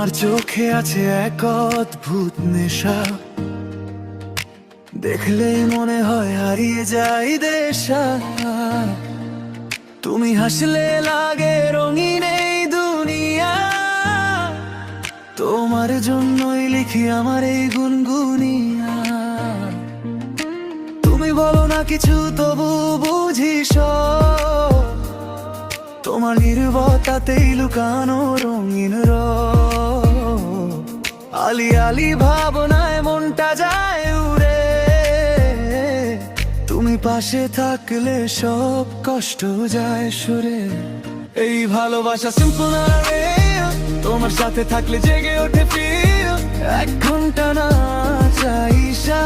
তোমার চোখে আছে এক অদ্ভুত নেশা, দেখলেই মনে হয় হারিয়ে যাই দেশা। তুমি হাসলে লাগে রঙিন এই দুনিয়া, তোমার জন্যই লিখি আমার এই গুনগুনিয়া। তুমি বলো না কিছু তবু বুঝি সব, তোমার নীরবতাতেই লুকানো রঙিন রূপ। আলি আলি ভাবনায় মনটা যায় উড়ে, তুমি পাশে থাকলে সব কষ্ট যায় সরে। এই ভালোবাসা সিম্পল না রে, তোমার সাথে থাকলে জেগে ওঠে ফিল। 1 ঘন্টা না চাই